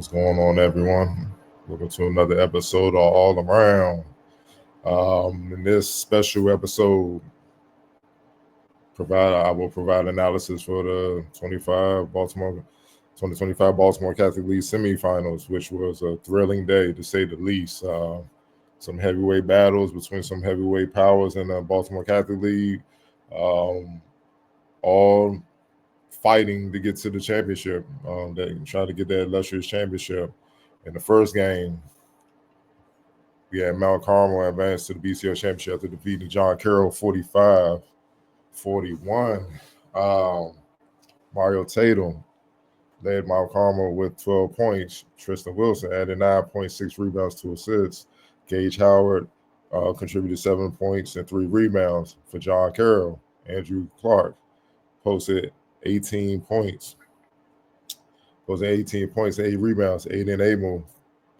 What's going on, everyone? Welcome to another episode of All Around. In this special episode, I will provide analysis for the 2025 Baltimore Catholic League semifinals, which was a thrilling day to say the least. Some heavyweight battles between some heavyweight powers in the Baltimore Catholic League, all fighting to get to the championship. They try to get that illustrious championship. In the first game, we had Mount Carmel advance to the BCL championship after defeating John Carroll 45-41. Mario Tatum led Mount Carmel with 12 points. Tristan Wilson added 9.6 rebounds to assists. Gage Howard contributed 7 points and 3 rebounds for John Carroll. Andrew Clark posted 18 points. 8 rebounds. Aiden Abel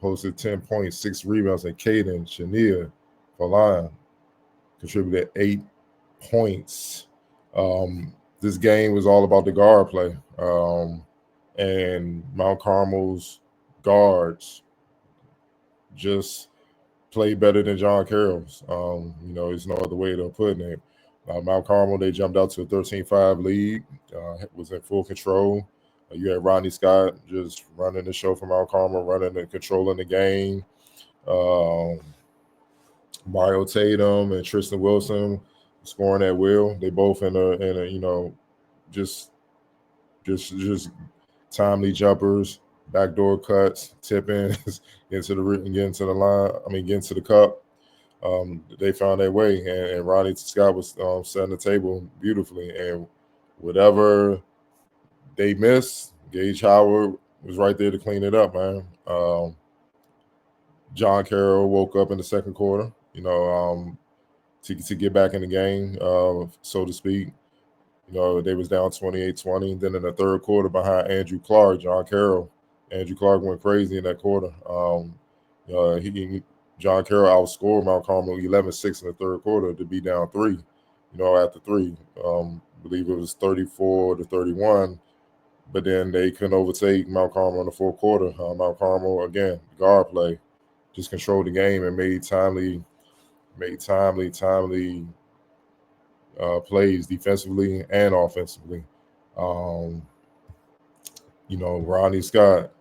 posted 10 points, 6 rebounds, and Caden Chania for Lion contributed 8 points. This game was all about the guard play. And Mount Carmel's guards just played better than John Carroll's. There's no other way to put it. Mount Carmel, they jumped out to a 13-5 lead, was in full control. You had Rodney Scott just running the show for Mount Carmel, running and controlling the game. Mario Tatum and Tristan Wilson scoring at will. They both in a just timely jumpers, backdoor cuts, tip-ins, getting to the cup. They found their way, and Rodney Scott was setting the table beautifully. And whatever they missed, Gage Howard was right there to clean it up, man. John Carroll woke up in the second quarter, to get back in the game, so to speak. They was down 28-20. Then in the third quarter, behind Andrew Clark, Andrew Clark went crazy in that quarter. John Carroll outscored Mount Carmel 11-6 in the third quarter to be down 3. After 3, I believe it was 34-31. But then they couldn't overtake Mount Carmel in the fourth quarter. Mount Carmel, again, guard play, just controlled the game and made timely plays defensively and offensively. Rodney Scott.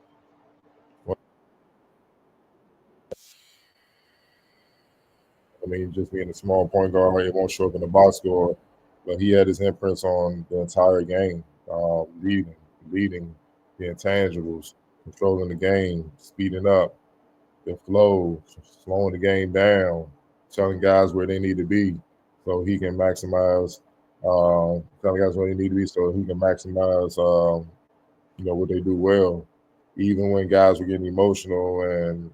Just being a small point guard, he won't show up in the box score, but he had his imprints on the entire game, leading the intangibles, controlling the game, speeding up the flow, slowing the game down, telling guys where they need to be so he can maximize what they do well. Even when guys were getting emotional and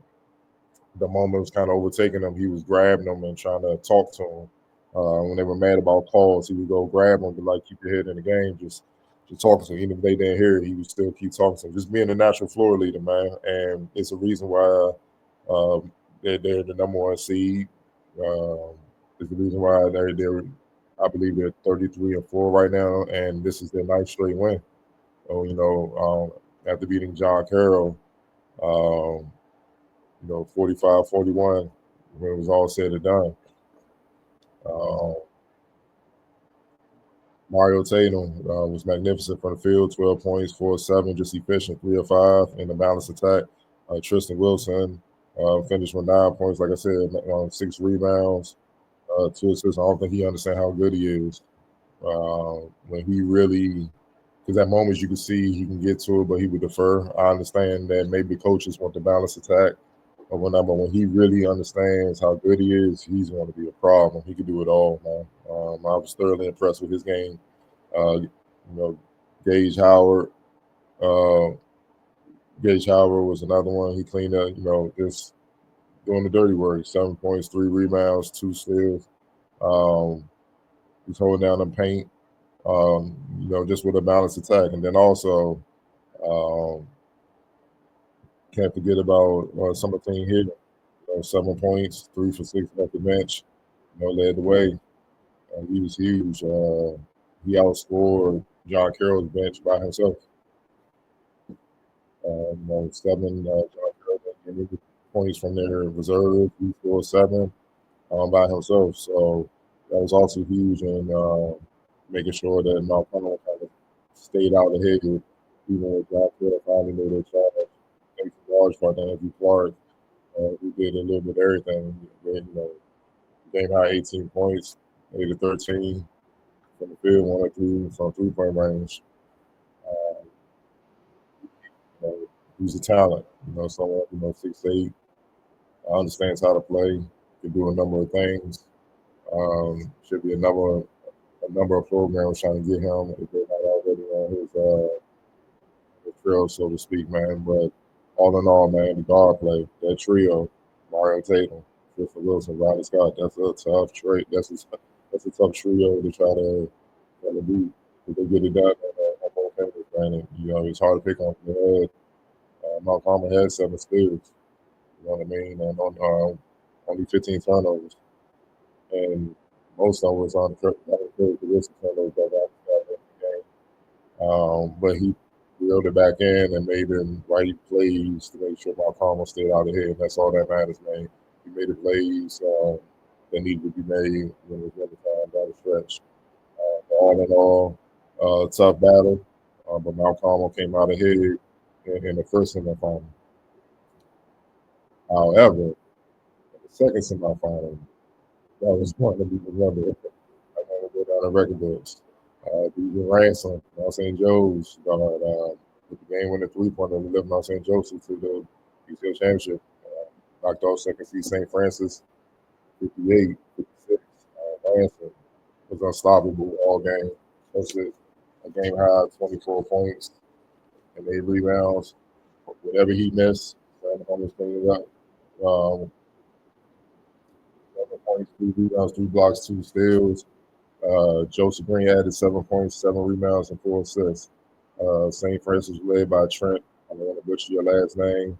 the moment was kind of overtaking them, he was grabbing them and trying to talk to them. When they were mad about calls, he would go grab them, but keep your head in the game, just talking to them. Even if they didn't hear it, he would still keep talking to them. Just being a natural floor leader, man. And it's a reason why they're the number 1 seed. It's the reason why I believe they're 33-4 right now, and this is their 9th straight win. So, after beating John Carroll, 45-41 when it was all said and done. Mario Tatum was magnificent from the field, 12 points, 4 of 7, just efficient, 3 of 5 in the balanced attack. Tristan Wilson finished with 9 points, like I said, 6 rebounds, 2 assists. I don't think he understands how good he is. When he really, because at moments you can see he can get to it, but he would defer. I understand that maybe coaches want the balanced attack or whatnot, but when he really understands how good he is, he's going to be a problem. He can do it all, man. I was thoroughly impressed with his game. Gage Howard. Gage Howard was another one. He cleaned up, just doing the dirty work. 7 points, 3 rebounds, 2 steals. He's holding down the paint, just with a balanced attack. And then also, can't forget about Summerton here. 7 points, 3 for 6 off the bench. Led the way. He was huge. He outscored John Carroll's bench by himself. Seven. John Carroll didn't get points from their reserve. He scored seven by himself. So that was also huge in making sure that Mount Carmel kind of stayed out ahead, even with John Carroll finally made a charge. Thanks in large part to Andrew Clark, who did a little bit of everything. Game high 18 points, 8 to 13 from the field, 1 or 3 from 3-point range. Um, he's a talent, someone, 6'8", understands how to play, can do a number of things. Should be a number of programs trying to get him if they're not already on his trail, so to speak, man. But all in all, man, the guard play, that trio, Mario Tatum, Tristan Wilson, Rodney Scott, that's a tough trade. That's a tough trio to try to beat. If they get it done on both ends, man. And, it's hard to pick on the head. Mount Carmel had 7 steals. You know what I mean? And only 15 turnovers. And most of them was on the characteristic turnovers that got in the game. But he reeled it back in and made the right plays to make sure Mount Carmel stayed out ahead. And that's all that matters, man. He made the plays that needed to be made when it was really time down the stretch. All in all, tough battle. But Mount Carmel came out ahead in the first semifinal. However, in the second semifinal, that was going to be remembered. I'm going to go down the record books. DJ Ransom, Mount St. Joe's, with the game winning 3-pointer to lift Mount St. Joseph to the UCL championship. Knocked off second seed St. Francis, 58, 56. Ransom was unstoppable all game. Posted a game high 24 points and 8 rebounds. Whatever he missed, almost cleaned it up. 7 points, 3 rebounds, 3 blocks, 2 steals. Joseph Green added 7 points, 7 rebounds, and 4 assists. St. Francis led by Trent. I'm going to butcher your last name.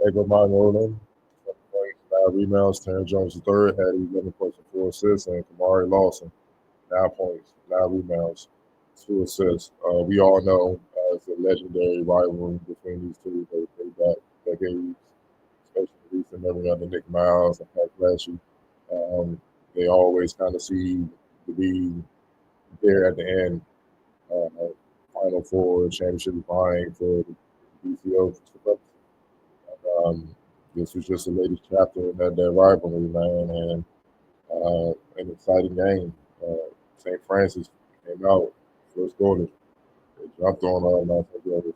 Edgar Roland, 7 points, 9 rebounds. Terrence Jones III had 11 points and 4 assists. And Kamari Lawson, 9 points, 9 rebounds, 2 assists. We all know it's a legendary rivalry between these two. They back decades, especially recent memory under Nick Miles and Pat Flashy. They always kind of seem to be there at the end. Final Four, championship vying for the BCO. This was just the latest chapter in that rivalry, man, and an exciting game. St. Francis came out first quarter. They jumped on Mount St. Joe's.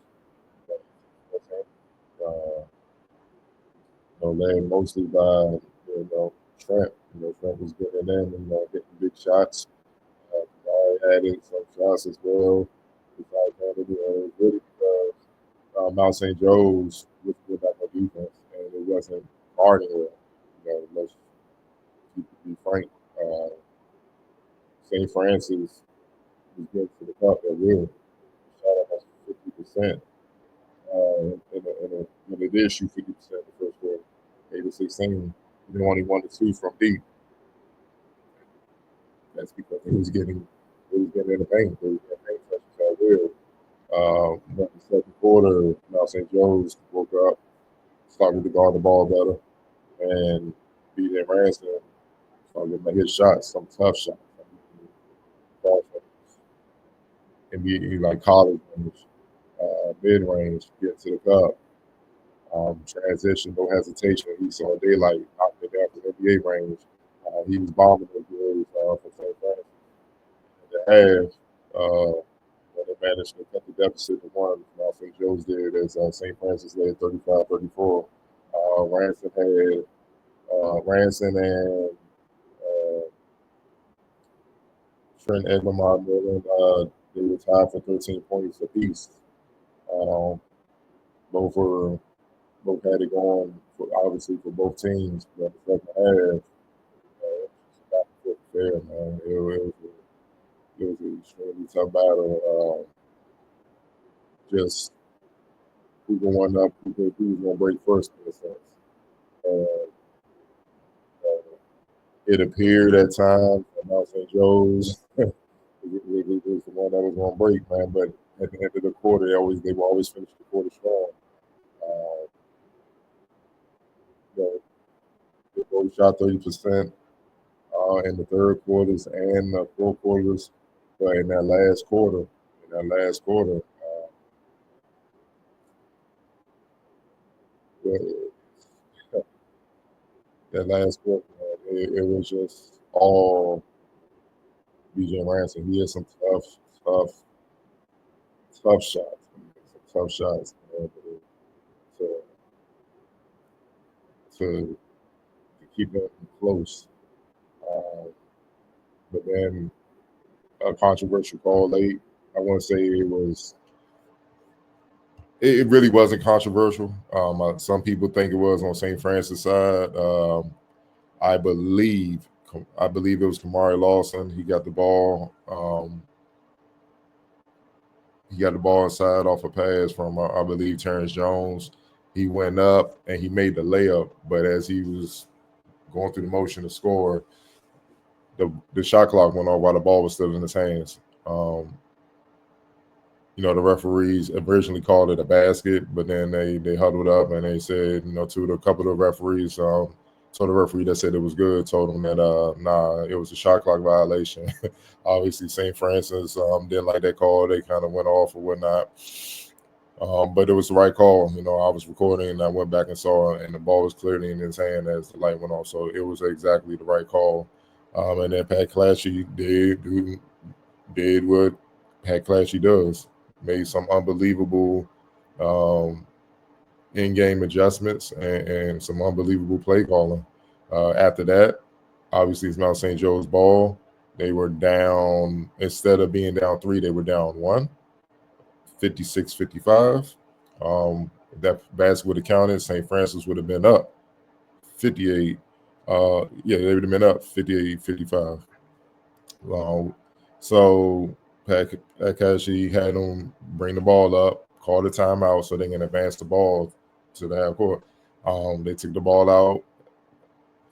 Led mostly by Trent. Trent was getting in and getting big shots. I added some shots as well. It was really because Mount St. Joe's was without no defense, and it wasn't guarding well. Let's be frank. St. Francis was good for the cup at will. Shot almost 50%. When they did shoot 50% in the first quarter, 8 to 16, they only 1 to 2 from deep. That's because he was getting in the paint. He was getting paint touches at will. But the second quarter, Mount St. Joe's woke up, started to guard the ball better, and B.J. Ransom started getting his shots, some tough shots. NBA, like college range, mid range, get to the cup. Transition, no hesitation. He saw daylight, knocked it down from NBA range. He was bombing the boys from St. Francis. And when they managed to cut the deficit to 1, Mount St. Joe's did, as St. Francis led 35-34. Ransom and Trent Edmond Millen, they were tied for 13 points apiece. Both had it going, obviously, for both teams. But the second half, fair, man. It was an extremely tough battle. Just who can one up, who's going to break first, in a sense. It appeared at times that Mount St. Joe's it was the one that was going to break, man. But at the end of the quarter, they will always finish the quarter strong. Uh, you know, they both shot 30% in the third quarters and the fourth quarters, but in that last quarter, the- that last quarter, it was just all BJ Ransom. He had some tough, tough shots, some tough shots, man, to, to keep them close. Uh, but then a controversial call late. I want to say it really wasn't controversial. Some people think it was on St. Francis side. I believe I believe it was Kamari Lawson. He got the ball. He got the ball inside off a pass from I believe Terrence Jones. He went up and he made the layup, but as he was going through the motion to score, the shot clock went off while the ball was still in his hands. The referees originally called it a basket, but then they huddled up and they said, to a couple of referees, told the referee that said it was good, told him that nah, it was a shot clock violation. Obviously, St. Francis didn't like that call. They kind of went off or whatnot. But it was the right call. I was recording and I went back and saw it, and the ball was clearly in his hand as the light went off. So it was exactly the right call. And then Pat Clatchy did what Pat Clatchy does. Made some unbelievable in-game adjustments and some unbelievable play calling. After that, obviously it's Mount St. Joe's ball. They were down, instead of being down 3, they were down 1, 56-55. That basket would have counted. St. Francis would have been up 58. They would have been up 58-55. So Akashi had them bring the ball up, call the timeout so they can advance the ball to the half court. They took the ball out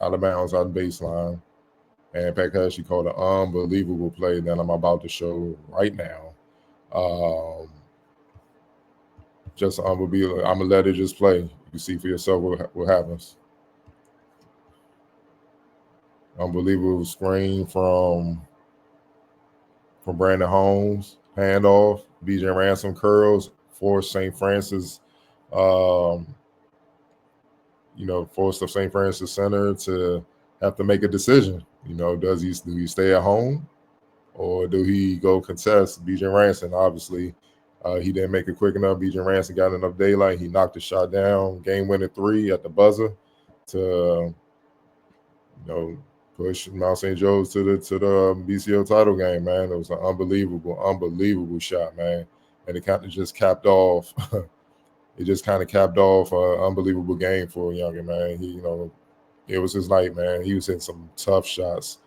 of bounds on the baseline, and Akashi called an unbelievable play that I'm about to show right now. Just unbelievable. I'm gonna let it just play. You see for yourself what happens. Unbelievable screen from Brandon Holmes, handoff, BJ Ransom curls, forced St. Francis, forced the St. Francis center to have to make a decision. Do he stay at home or do he go contest BJ Ransom? Obviously, he didn't make it quick enough. BJ Ransom got enough daylight. He knocked the shot down, game-winning 3 at the buzzer to, push Mount St. Joe's to the BCO title game, man. It was an unbelievable shot, man. And it kind of just capped off. It just kind of capped off an unbelievable game for Younger, man. It was his night, man. He was hitting some tough shots.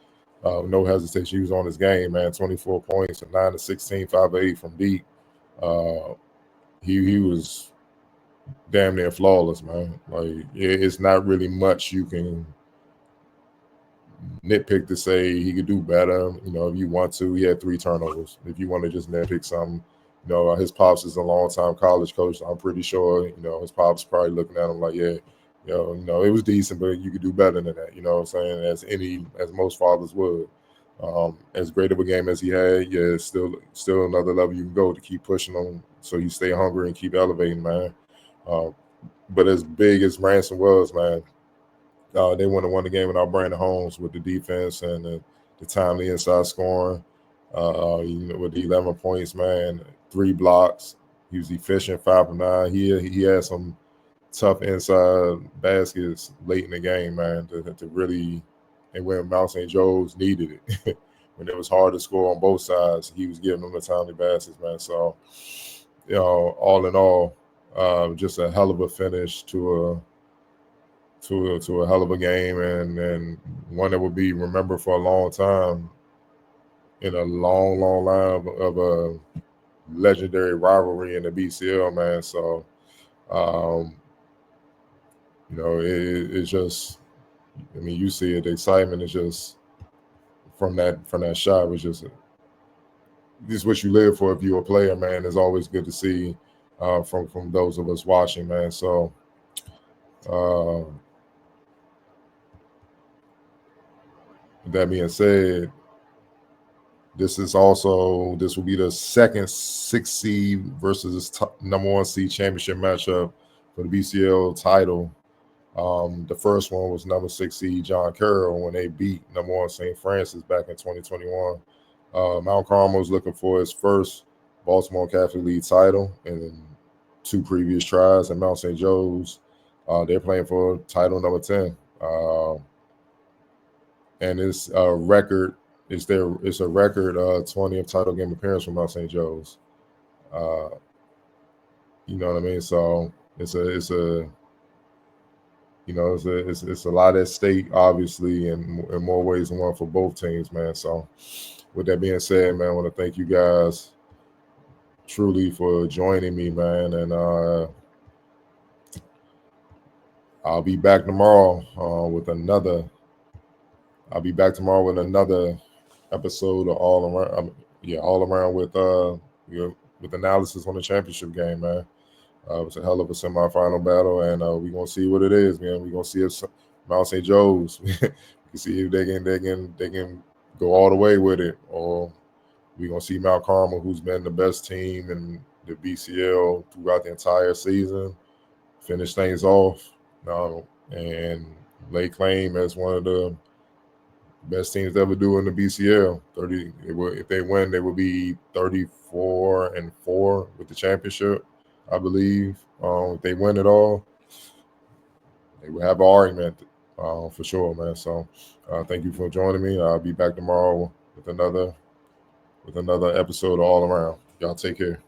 No hesitation. He was on his game, man. 24 points, 9 to 16, 5 to 8 from deep. He was damn near flawless, man. Like, it's not really much you can nitpick to say he could do better. If you want to, he had 3 turnovers. If you want to just nitpick something, his pops is a long-time college coach. I'm pretty sure, his pops probably looking at him like, yeah, it was decent, but you could do better than that. You know what I'm saying? As most fathers would. As great of a game as he had, yeah, still another level you can go to keep pushing him so you stay hungry and keep elevating, man. But as big as Ransom was, man, they wouldn't have won the game without Brandon Holmes with the defense and the timely inside scoring. With the 11 points, man, 3 blocks. He was efficient, 5 from 9. He had some tough inside baskets late in the game, man, to really, and when Mount St. Joe's needed it, when it was hard to score on both sides, he was giving them the timely baskets, man. So, all in all, just a hell of a finish to a hell of a game, and one that will be remembered for a long time in a long line of a legendary rivalry in the BCL, man. So, it's just, you see it, the excitement is just from that shot was just this is what you live for if you're a player, man. It's always good to see from those of us watching, man. So with that being said, this will be the second 6 seed versus number 1 seed championship matchup for the BCL title. The first one was number 6 seed John Carroll when they beat number 1 St. Francis back in 2021. Mount Carmel is looking for his first Baltimore Catholic League title in 2 previous tries, and Mount St. Joe's, they're playing for title number 10. And it's a record. It's a record 20th title game appearance for Mount St. Joe's. You know what I mean? So it's a lot at stake, obviously, in more ways than one for both teams, man. So with that being said, man, I want to thank you guys truly for joining me, man. And I'll be back tomorrow with another episode of All Around with analysis on the championship game, man. It was a hell of a semifinal battle, and we're gonna see what it is, man. We're gonna see if Mount St. Joe's we can see if they can go all the way with it, or we're gonna see Mount Carmel, who's been the best team in the BCL throughout the entire season, finish things off and lay claim as one of the best teams to ever do in the BCL. If they win, they will be 34-4 with the championship, I believe. If they win it all, they will have an argument for sure, man. So thank you for joining me. I'll be back tomorrow with another episode of All Around. Y'all take care.